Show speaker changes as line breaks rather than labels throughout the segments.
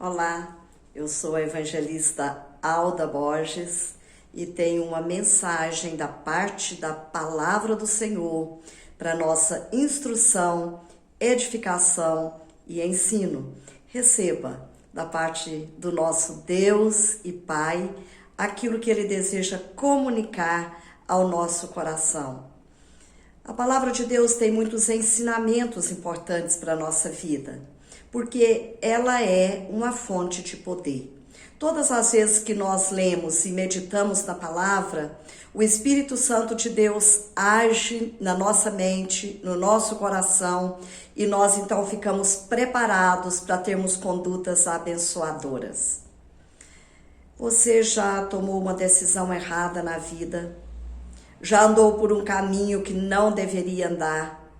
Olá, eu sou a evangelista Alda Borges e tenho uma mensagem da parte da Palavra do Senhor para nossa instrução, edificação e ensino. Receba da parte do nosso Deus e Pai aquilo que Ele deseja comunicar ao nosso coração. A Palavra de Deus tem muitos ensinamentos importantes para a nossa vida, porque ela é uma fonte de poder. Todas as vezes que nós lemos e meditamos na palavra, o Espírito Santo de Deus age na nossa mente, no nosso coração, e nós então ficamos preparados para termos condutas abençoadoras. Você já tomou uma decisão errada na vida? Já andou por um caminho que não deveria andar?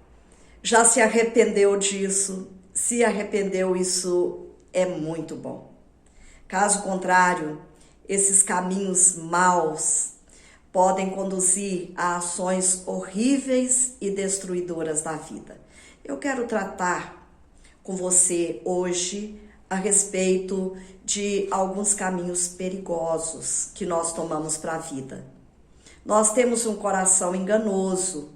Já se arrependeu disso? Se arrependeu, isso é muito bom. Caso contrário, esses caminhos maus podem conduzir a ações horríveis e destruidoras da vida. Eu quero tratar com você hoje a respeito de alguns caminhos perigosos que nós tomamos para a vida. Nós temos um coração enganoso.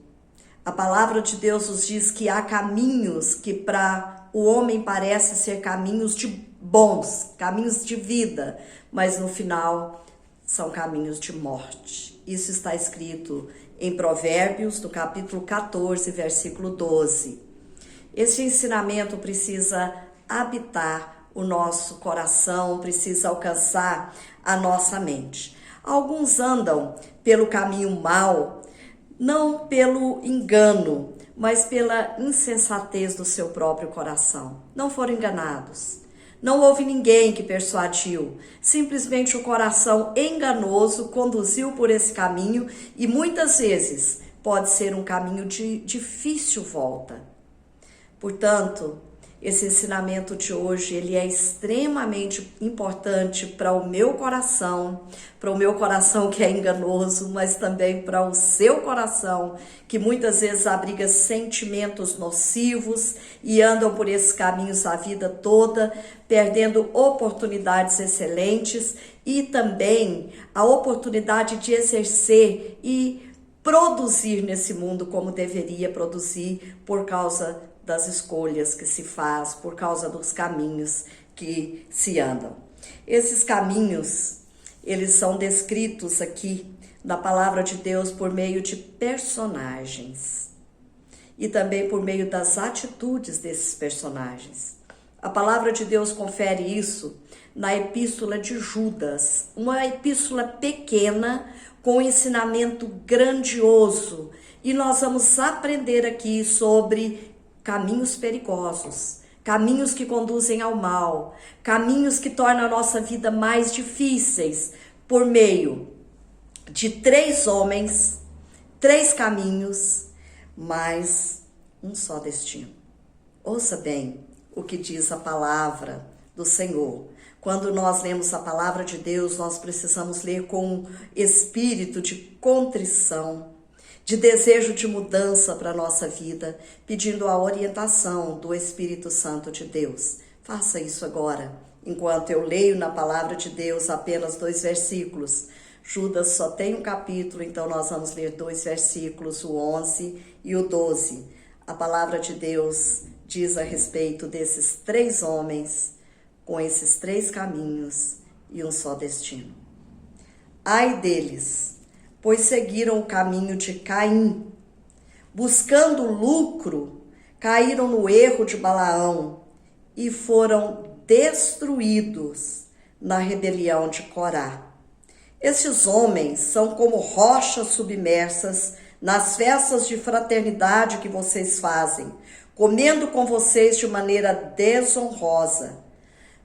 A palavra de Deus nos diz que há caminhos que para o homem parecem ser caminhos de bons, caminhos de vida, mas no final são caminhos de morte. Isso está escrito em Provérbios, no capítulo 14, versículo 12. Este ensinamento precisa habitar o nosso coração, precisa alcançar a nossa mente. Alguns andam pelo caminho mau, não pelo engano, mas pela insensatez do seu próprio coração. Não foram enganados. Não houve ninguém que persuadiu. Simplesmente o coração enganoso conduziu por esse caminho e muitas vezes pode ser um caminho de difícil volta. Portanto, esse ensinamento de hoje, ele é extremamente importante para o meu coração que é enganoso, mas também para o seu coração, que muitas vezes abriga sentimentos nocivos e andam por esses caminhos a vida toda, perdendo oportunidades excelentes e também a oportunidade de exercer e produzir nesse mundo como deveria produzir por causa das escolhas que se faz, por causa dos caminhos que se andam. Esses caminhos, eles são descritos aqui na palavra de Deus por meio de personagens e também por meio das atitudes desses personagens. A palavra de Deus confere isso na epístola de Judas, uma epístola pequena com um ensinamento grandioso, e nós vamos aprender aqui sobre caminhos perigosos, caminhos que conduzem ao mal, caminhos que tornam a nossa vida mais difíceis, por meio de 3 homens, 3 caminhos, mas um só destino. Ouça bem o que diz a palavra do Senhor. Quando nós lemos a palavra de Deus, nós precisamos ler com um espírito de contrição, de desejo de mudança para a nossa vida, pedindo a orientação do Espírito Santo de Deus. Faça isso agora, enquanto eu leio na palavra de Deus apenas 2 versículos. Judas só tem um capítulo, então nós vamos ler 2 versículos, o 11 e o 12. A palavra de Deus diz a respeito desses 3 homens, com esses 3 caminhos e um só destino. Ai deles, pois seguiram o caminho de Caim. Buscando lucro, caíram no erro de Balaão e foram destruídos na rebelião de Corá. Estes homens são como rochas submersas nas festas de fraternidade que vocês fazem, comendo com vocês de maneira desonrosa.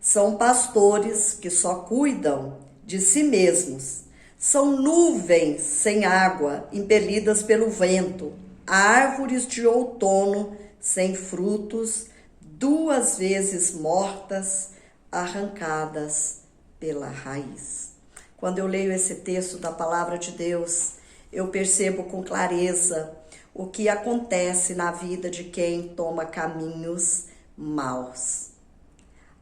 São pastores que só cuidam de si mesmos. São nuvens sem água, impelidas pelo vento, árvores de outono sem frutos, 2 vezes mortas, arrancadas pela raiz. Quando eu leio esse texto da palavra de Deus, eu percebo com clareza o que acontece na vida de quem toma caminhos maus.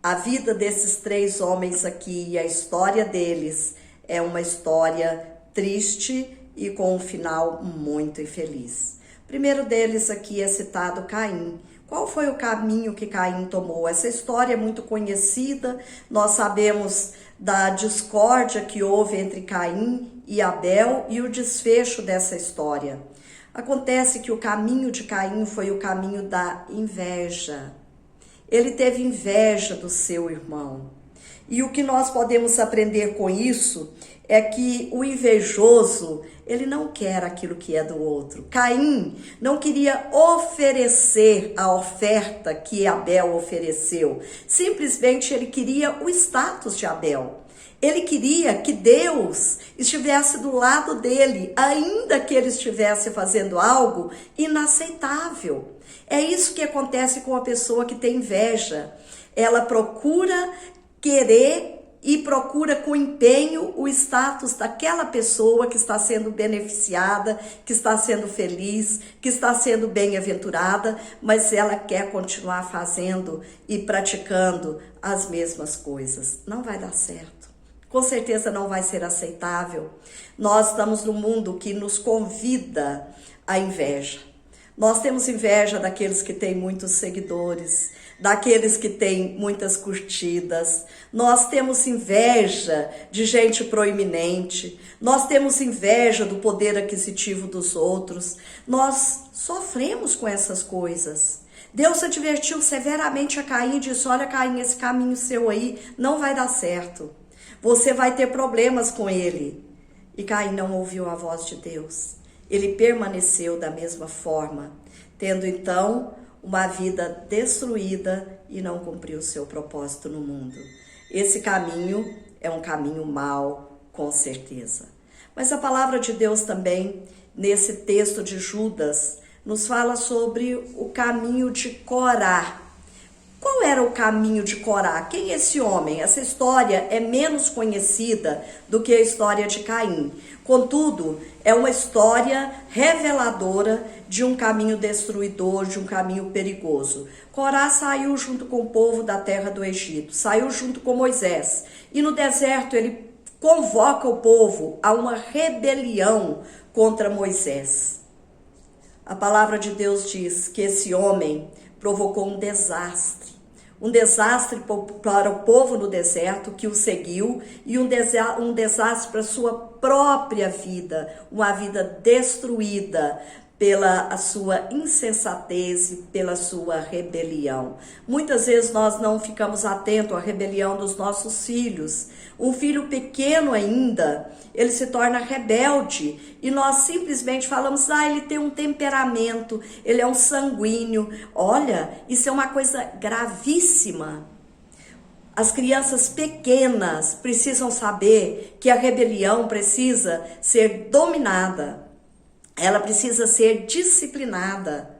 A vida desses 3 homens aqui e a história deles é uma história triste e com um final muito infeliz. O primeiro deles aqui é citado Caim. Qual foi o caminho que Caim tomou? Essa história é muito conhecida, nós sabemos da discórdia que houve entre Caim e Abel e o desfecho dessa história. Acontece que o caminho de Caim foi o caminho da inveja. Ele teve inveja do seu irmão. E o que nós podemos aprender com isso é que o invejoso, ele não quer aquilo que é do outro. Caim não queria oferecer a oferta que Abel ofereceu. Simplesmente ele queria o status de Abel. Ele queria que Deus estivesse do lado dele, ainda que ele estivesse fazendo algo inaceitável. É isso que acontece com a pessoa que tem inveja. Ela procura querer e procura com empenho o status daquela pessoa que está sendo beneficiada, que está sendo feliz, que está sendo bem-aventurada, mas ela quer continuar fazendo e praticando as mesmas coisas. Não vai dar certo. Com certeza não vai ser aceitável. Nós estamos num mundo que nos convida à inveja. Nós temos inveja daqueles que têm muitos seguidores, daqueles que têm muitas curtidas. Nós temos inveja de gente proeminente. Nós temos inveja do poder aquisitivo dos outros. Nós sofremos com essas coisas. Deus advertiu severamente a Caim e disse: olha, Caim, esse caminho seu aí não vai dar certo. Você vai ter problemas com ele. E Caim não ouviu a voz de Deus. Ele permaneceu da mesma forma, tendo então uma vida destruída e não cumpriu o seu propósito no mundo. Esse caminho é um caminho mau, com certeza. Mas a palavra de Deus também, nesse texto de Judas, nos fala sobre o caminho de Corá. Qual era o caminho de Corá? Quem é esse homem? Essa história é menos conhecida do que a história de Caim. Contudo, é uma história reveladora de um caminho destruidor, de um caminho perigoso. Corá saiu junto com o povo da terra do Egito, saiu junto com Moisés. E no deserto ele convoca o povo a uma rebelião contra Moisés. A palavra de Deus diz que esse homem provocou um desastre para o povo no deserto que o seguiu e um desastre para a sua própria vida, uma vida destruída pela a sua insensatez e pela sua rebelião. Muitas vezes nós não ficamos atentos à rebelião dos nossos filhos. Um filho pequeno ainda, ele se torna rebelde e nós simplesmente falamos: ele tem um temperamento, ele é um sanguíneo. Olha, isso é uma coisa gravíssima. As crianças pequenas precisam saber que a rebelião precisa ser dominada. Ela precisa ser disciplinada,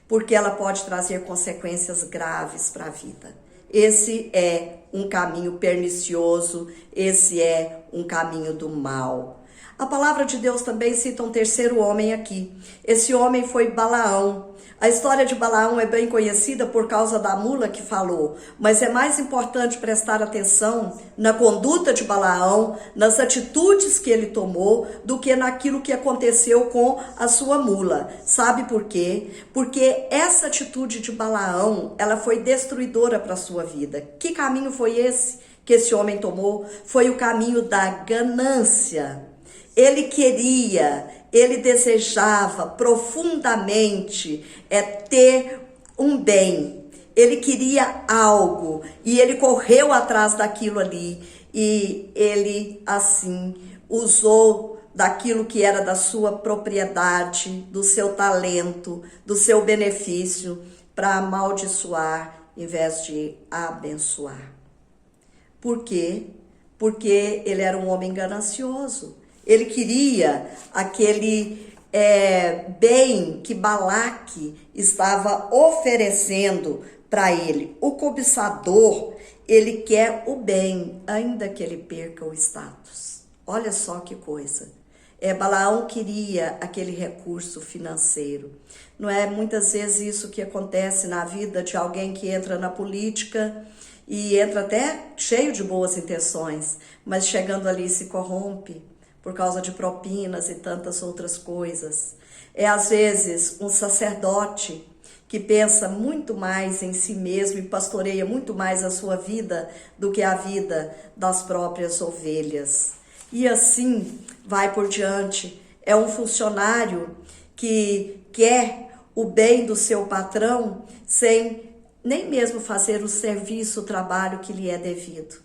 porque ela pode trazer consequências graves para a vida. Esse é um caminho pernicioso, esse é um caminho do mal. A palavra de Deus também cita um terceiro homem aqui. Esse homem foi Balaão. A história de Balaão é bem conhecida por causa da mula que falou, mas é mais importante prestar atenção na conduta de Balaão, nas atitudes que ele tomou, do que naquilo que aconteceu com a sua mula. Sabe por quê? Porque essa atitude de Balaão, ela foi destruidora para a sua vida. Que caminho foi esse que esse homem tomou? Foi o caminho da ganância. Ele queria, ele desejava profundamente ter um bem. Ele queria algo e ele correu atrás daquilo ali. E ele, assim, usou daquilo que era da sua propriedade, do seu talento, do seu benefício, para amaldiçoar em vez de abençoar. Por quê? Porque ele era um homem ganancioso. Ele queria aquele bem que Balaque estava oferecendo para ele. O cobiçador, ele quer o bem, ainda que ele perca o status. Olha só que coisa. Balaão queria aquele recurso financeiro. Não é muitas vezes isso que acontece na vida de alguém que entra na política e entra até cheio de boas intenções, mas chegando ali se corrompe por causa de propinas e tantas outras coisas. É às vezes um sacerdote que pensa muito mais em si mesmo e pastoreia muito mais a sua vida do que a vida das próprias ovelhas. E assim vai por diante. É um funcionário que quer o bem do seu patrão sem nem mesmo fazer o serviço, o trabalho que lhe é devido.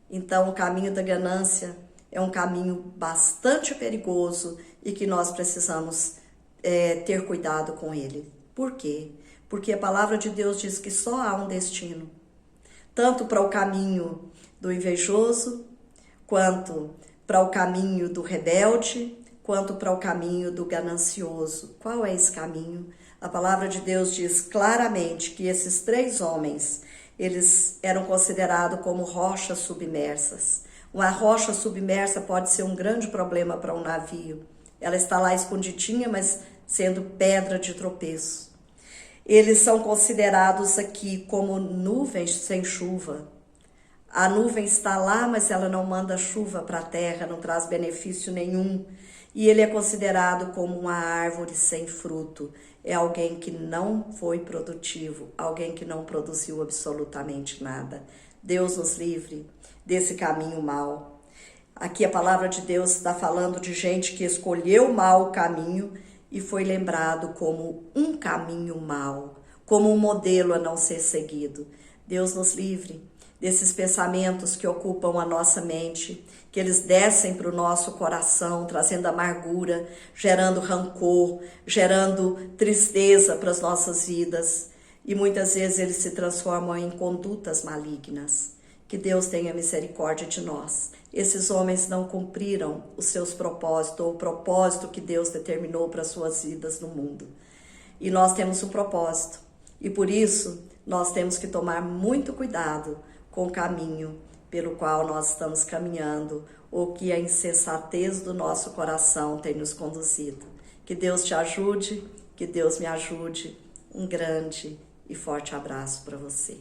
Então, o caminho da ganância é um caminho bastante perigoso e que nós precisamos ter cuidado com ele. Por quê? Porque a palavra de Deus diz que só há um destino, tanto para o caminho do invejoso, quanto para o caminho do rebelde, quanto para o caminho do ganancioso. Qual é esse caminho? A palavra de Deus diz claramente que esses 3 homens, eles eram considerados como rochas submersas. Uma rocha submersa pode ser um grande problema para um navio. Ela está lá escondidinha, mas sendo pedra de tropeço. Eles são considerados aqui como nuvens sem chuva. A nuvem está lá, mas ela não manda chuva para a terra, não traz benefício nenhum. E ele é considerado como uma árvore sem fruto. É alguém que não foi produtivo, alguém que não produziu absolutamente nada. Deus nos livre desse caminho mau. Aqui a palavra de Deus está falando de gente que escolheu mal o caminho e foi lembrado como um caminho mau, como um modelo a não ser seguido. Deus nos livre desses pensamentos que ocupam a nossa mente, que eles descem para o nosso coração, trazendo amargura, gerando rancor, gerando tristeza para as nossas vidas. E muitas vezes eles se transformam em condutas malignas. Que Deus tenha misericórdia de nós. Esses homens não cumpriram os seus propósitos, ou o propósito que Deus determinou para as suas vidas no mundo. E nós temos um propósito. E por isso, nós temos que tomar muito cuidado com o caminho pelo qual nós estamos caminhando, ou que a insensatez do nosso coração tem nos conduzido. Que Deus te ajude, que Deus me ajude. Um grande e forte abraço para você.